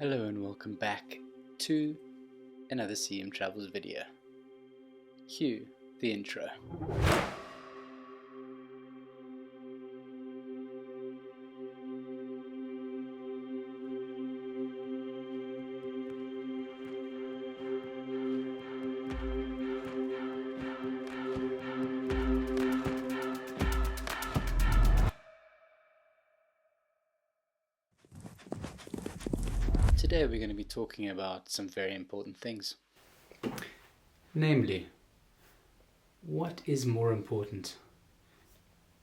Hello and welcome back to another CM Travels video. Cue the intro. Today we're going to be talking about some very important things. Namely, what is more important?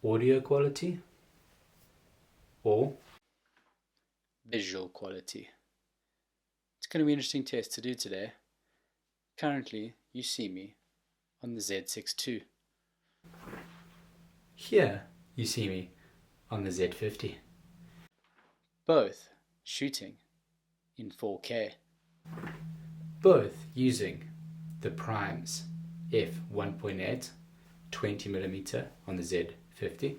Audio quality or visual quality? It's going to be an interesting test to do today. Currently, you see me on the Z6 II. Here, you see me on the Z50. Both shooting in 4K. Both using the primes F1.8 20mm on the Z50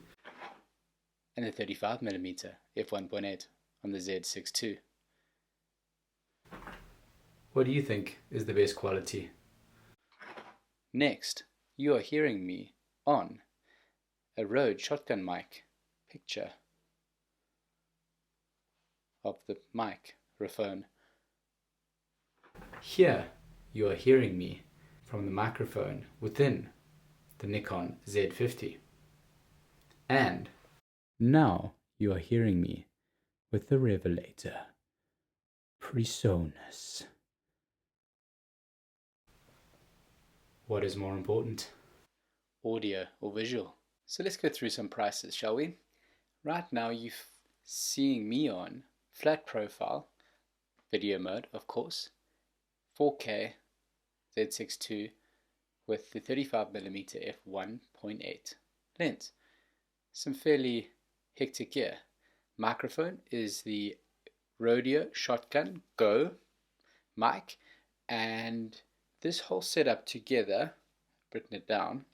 and the 35mm F1.8 on the Z6 II. What do you think is the best quality? Next, you are hearing me on a Rode shotgun mic picture of the microphone. Here you are hearing me from the microphone within the Nikon Z50. And now you are hearing me with the Revelator Presonus. What is more important? Audio or visual? So let's go through some prices, shall we? Right now you're seeing me on flat profile, video mode of course, 4K Z6 II with the 35mm f1.8 lens. Some fairly hectic gear. Microphone is the Rodeo Shotgun Go mic, and this whole setup together, written it down,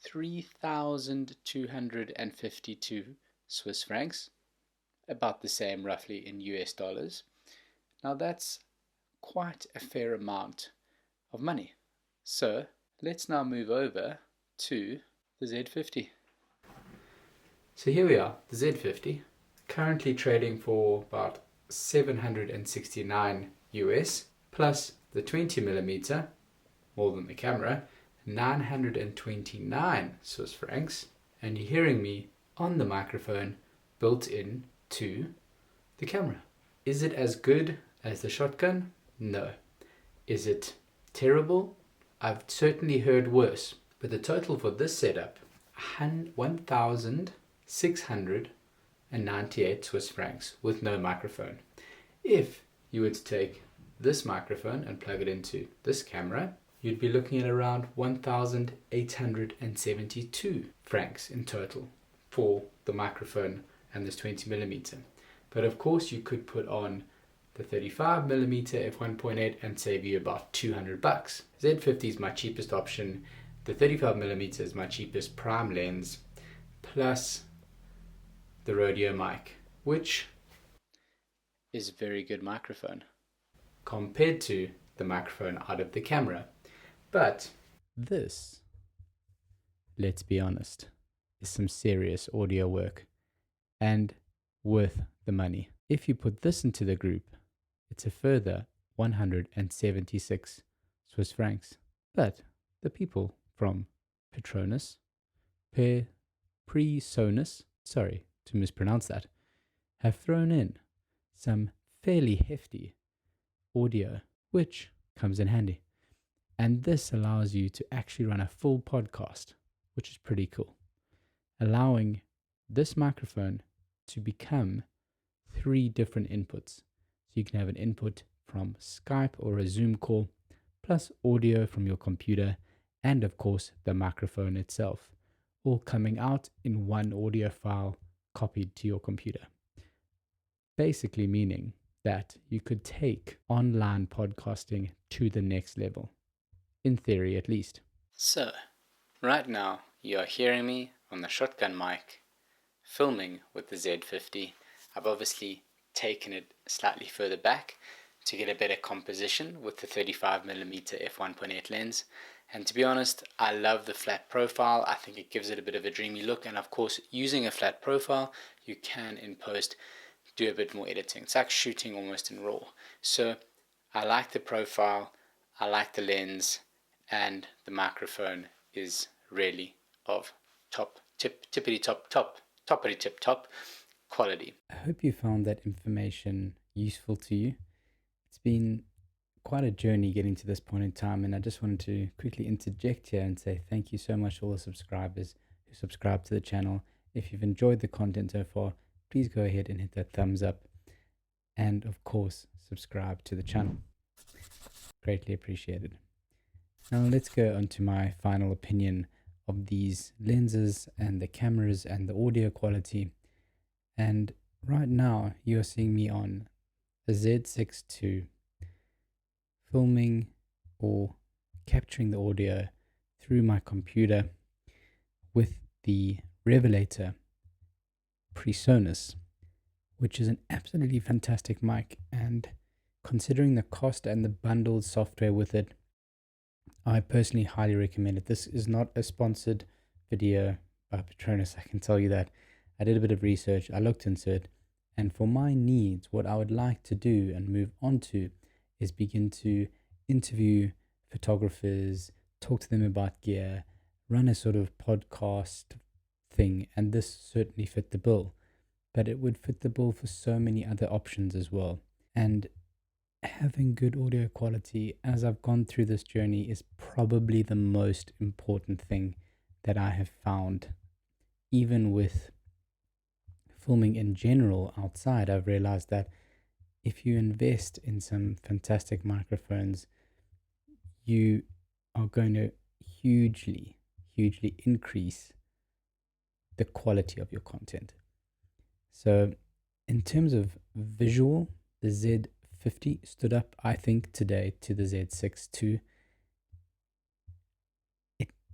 3,252 Swiss francs, about the same roughly in US dollars. Now that's quite a fair amount of money. So let's now move over to the Z50. So here we are, the Z50, currently trading for about 769 US, plus the 20mm, more than the camera, 929 Swiss francs, and you're hearing me on the microphone built in to the camera. Is it as good as the shotgun? No. Is it terrible? I've certainly heard worse. But the total for this setup, 1,698 Swiss francs with no microphone. If you were to take this microphone and plug it into this camera, you'd be looking at around 1,872 francs in total for the microphone and this 20mm. But of course you could put on the 35mm f1.8 and save you about 200 bucks. Z50 is my cheapest option. The 35mm is my cheapest prime lens, plus the Rodeo mic, which is a very good microphone compared to the microphone out of the camera. But this, let's be honest, is some serious audio work and worth the money. If you put this into the group, it's a further 176 Swiss francs. But the people from Presonus, sorry to mispronounce that, have thrown in some fairly hefty audio, which comes in handy. And this allows you to actually run a full podcast, which is pretty cool, allowing this microphone to become 3 different inputs. So you can have an input from Skype or a Zoom call, plus audio from your computer, and of course the microphone itself, all coming out in one audio file copied to your computer. Basically meaning that you could take online podcasting to the next level, in theory at least. So, right now you are hearing me on the shotgun mic, filming with the Z50. I've obviously taken it slightly further back to get a better composition with the 35mm f1.8 lens. And to be honest, I love the flat profile. I think it gives it a bit of a dreamy look, and of course, using a flat profile, you can in post do a bit more editing. It's like shooting almost in RAW. So I like the profile, I like the lens, and the microphone is really of tippity top quality. I hope you found that information useful to you. It's been quite a journey getting to this point in time, and I just wanted to quickly interject here and say thank you so much to all the subscribers who subscribe to the channel. If you've enjoyed the content so far, please go ahead and hit that thumbs up, and of course subscribe to the channel. Greatly appreciated. Now let's go on to my final opinion of these lenses and the cameras and the audio quality. And right now you're seeing me on a Z6 II, filming or capturing the audio through my computer with the Revelator Presonus, which is an absolutely fantastic mic, and considering the cost and the bundled software with it, I personally highly recommend it. This is not a sponsored video by Presonus, I can tell you that. I did a bit of research, I looked into it, and for my needs, what I would like to do and move on to is begin to interview photographers, talk to them about gear, run a sort of podcast thing, and this certainly fit the bill. But it would fit the bill for so many other options as well. And having good audio quality, as I've gone through this journey, is probably the most important thing that I have found. Even with filming in general outside, I've realized that if you invest in some fantastic microphones, you are going to hugely increase the quality of your content. So in terms of visual, the Z50 stood up, I think, today to the Z6 II.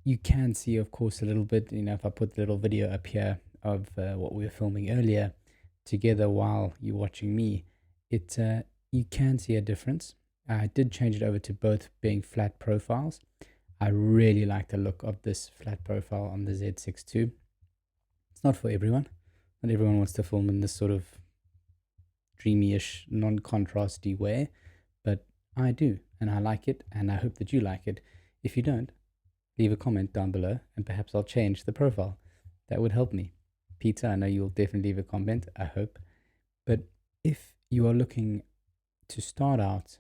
You can see, of course, a little bit, if I put the little video up here of what we were filming earlier together while you're watching me, you can see a difference. I did change it over to both being flat profiles. I really like the look of this flat profile on the Z6 II. It's not for everyone. Not everyone wants to film in this sort of dreamy-ish, non-contrasty way, but I do, and I like it, and I hope that you like it. If you don't, leave a comment down below, and perhaps I'll change the profile. That would help me. Peter, I know you'll definitely leave a comment, I hope. But if you are looking to start out,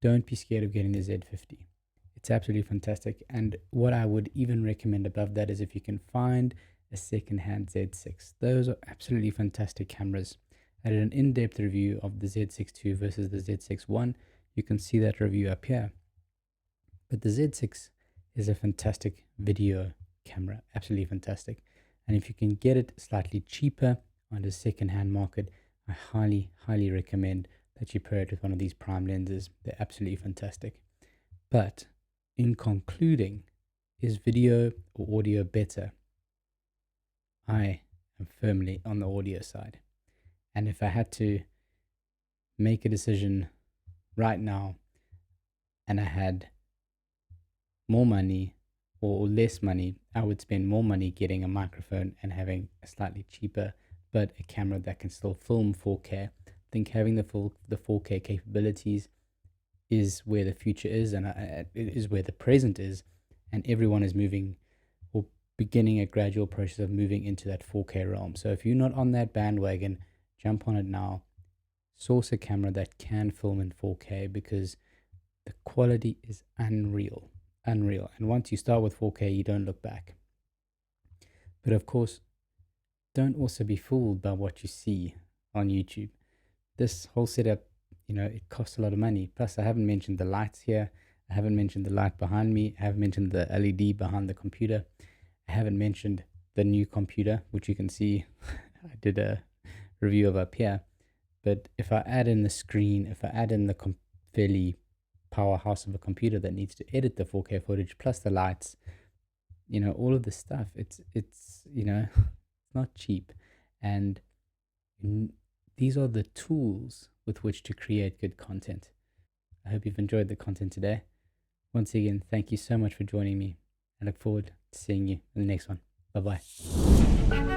don't be scared of getting the Z50. It's absolutely fantastic, and what I would even recommend above that is if you can find a second-hand Z6. Those are absolutely fantastic cameras. I did an in-depth review of the Z6 II versus the Z6 I. You can see that review up here. But the Z6 is a fantastic video camera, absolutely fantastic. And if you can get it slightly cheaper on the second-hand market, I highly recommend that you pair it with one of these prime lenses. They're absolutely fantastic. But in concluding, is video or audio better? I am firmly on the audio side. And if I had to make a decision right now and I had more money or less money, I would spend more money getting a microphone and having a slightly cheaper but a camera that can still film 4K. I think having the 4K capabilities is where the future is, and it is where the present is, and everyone is moving or beginning a gradual process of moving into that 4K realm. So if you're not on that bandwagon, jump on it now. Source a camera that can film in 4K, because the quality is unreal. And once you start with 4K, you don't look back. But of course, don't also be fooled by what you see on YouTube. This whole setup, it costs a lot of money. Plus, I haven't mentioned the lights here. I haven't mentioned the light behind me. I haven't mentioned the LED behind the computer. I haven't mentioned the new computer, which you can see I did a review of up here. But if I add in the screen, if I add in the fairly powerhouse of a computer that needs to edit the 4K footage, plus the lights, all of this stuff, it's not cheap. And these are the tools with which to create good content. I hope you've enjoyed the content today. Once again, thank you so much for joining me. I look forward to seeing you in the next one. Bye-bye.